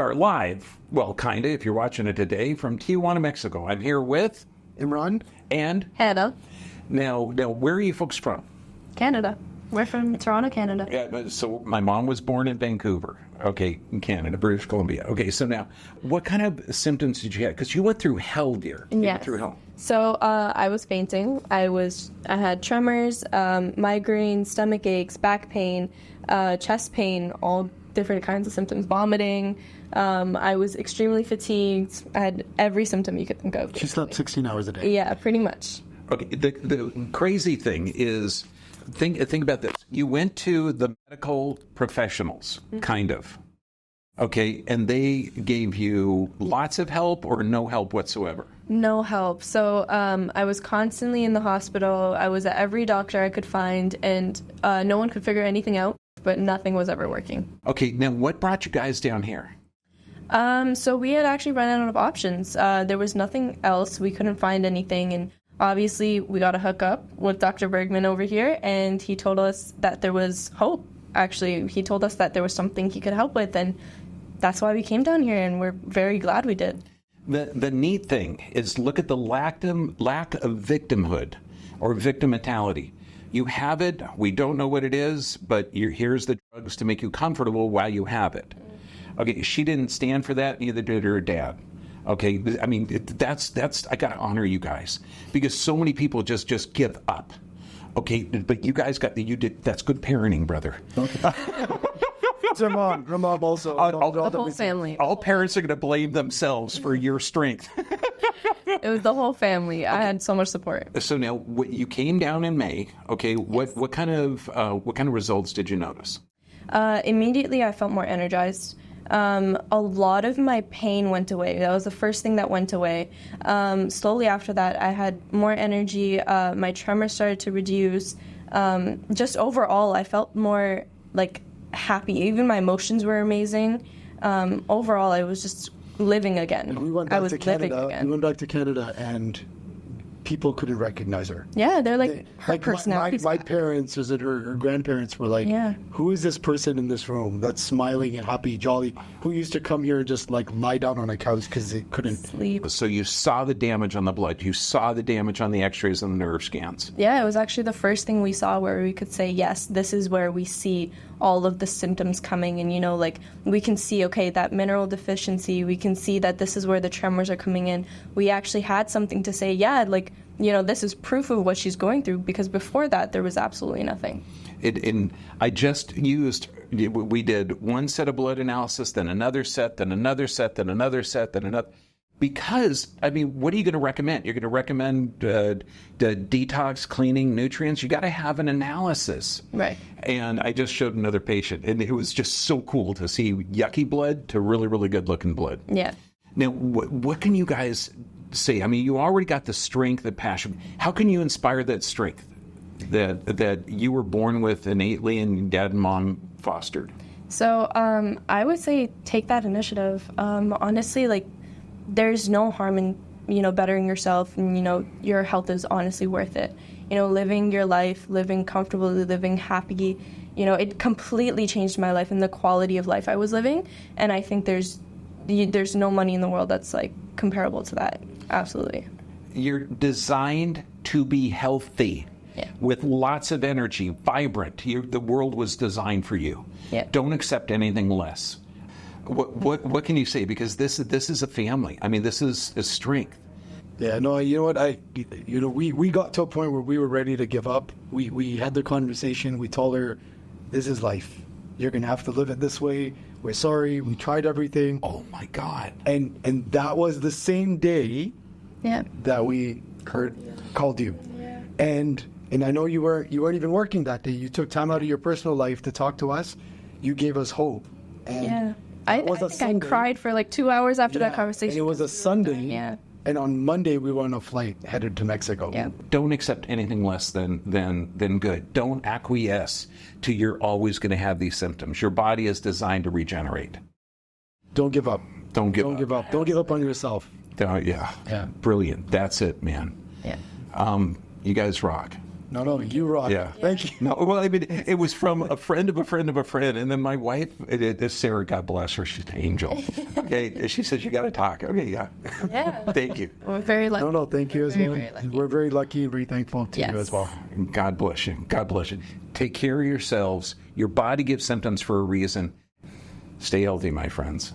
are live, well, kind of, if you're watching it today, from Tijuana, Mexico. I'm here with Imran and Hannah. Now, where are you folks from? Canada. We're from Toronto, Canada. Yeah, so my mom was born in Vancouver, okay, in Canada, British Columbia. Okay, so now, what kind of symptoms did you have? Because you went through hell, dear. You went through hell. So I was fainting. I had tremors, migraine, stomach aches, back pain, chest pain, all different kinds of symptoms, vomiting. I was extremely fatigued. I had every symptom you could think of. She slept 16 hours a day. Yeah, pretty much. Okay, the crazy thing is, think about this. You went to the medical professionals, kind of. Okay, and they gave you lots of help or no help whatsoever? No help. So I was constantly in the hospital. I was at every doctor I could find, and no one could figure anything out, but nothing was ever working. Okay, now what brought you guys down here? So we had actually run out of options. There was nothing else. We couldn't find anything, and obviously we got to hook up with Dr. Bergman over here, and he told us that there was hope. Actually, he told us that there was something he could help with, and that's why we came down here, and we're very glad we did. The neat thing is, look at the lack of victimhood or victimmentality. You have it, we don't know what it is, but here's the drugs to make you comfortable while you have it. Okay, she didn't stand for that, neither did her dad. Okay, I mean, that's I gotta honor you guys, because so many people just give up. Okay, but you guys that's good parenting, brother. Okay. It's her mom also. The whole family. All parents are gonna blame themselves for your strength. It was the whole family. I had so much support. So now, you came down in May. Okay, what kind of results did you notice? Immediately, I felt more energized. A lot of my pain went away. That was the first thing that went away. Slowly after that, I had more energy. My tremors started to reduce. Just overall, I felt more like happy. Even my emotions were amazing. Overall, I was just living again. We went back to Canada, and people couldn't recognize her. Yeah, they're like, her personality. My parents, her grandparents were like, who is this person in this room that's smiling and happy, jolly, who used to come here and just like lie down on a couch because they couldn't sleep. So you saw the damage on the blood. You saw the damage on the x-rays and the nerve scans. Yeah, it was actually the first thing we saw where we could say, yes, this is where we see all of the symptoms coming. And, like, we can see, okay, that mineral deficiency, we can see that this is where the tremors are coming in. We actually had something to say, yeah, like, this is proof of what she's going through, because before that, there was absolutely nothing. I just used, we did one set of blood analysis, then another set, then another set, then another set, then another. Because, I mean, what are you going to recommend? You're going to recommend the detox, cleaning, nutrients? You got to have an analysis. Right. And I just showed another patient, and it was just so cool to see yucky blood to really, really good-looking blood. Yeah. Now, what can you guys say? I mean, you already got the strength and passion. How can you inspire that strength that you were born with innately and dad and mom fostered? So I would say take that initiative. Honestly, like, there's no harm in, bettering yourself, and, your health is honestly worth it. Living your life, living comfortably, living happy, it completely changed my life and the quality of life I was living. And I think there's no money in the world that's, like, comparable to that. Absolutely. You're designed to be healthy. Yeah. With lots of energy, vibrant. The world was designed for you. Yeah. Don't accept anything less. What can you say? Because this is a family. I mean, this is a strength. Yeah, no, you know what? We got to a point where we were ready to give up. We had the conversation. We told her, this is life. You're going to have to live it this way. We're sorry. We tried everything. Oh, my God. And that was the same day that we called you. Yeah. And I know you weren't even working that day. You took time out of your personal life to talk to us. You gave us hope. And I think I cried for like 2 hours after that conversation. And it was a Sunday. Yeah. And on Monday, we were on a flight headed to Mexico. Yeah. Don't accept anything less than good. Don't acquiesce to you're always going to have these symptoms. Your body is designed to regenerate. Don't give up. Don't give up. Don't give up on yourself. Yeah. Brilliant. That's it, man. Yeah. You guys rock. No, you rock. Yeah. Thank you. No, well, I mean, it was from a friend of a friend of a friend. And then my wife, this Sarah, God bless her, she's an angel. Okay. She says, you got to talk. Okay. Yeah. Yeah. Thank you. We're very lucky. No, thank you as Very, well. very lucky. We're very lucky and very thankful to Yes. you as well. God bless you. God bless you. Take care of yourselves. Your body gives symptoms for a reason. Stay healthy, my friends.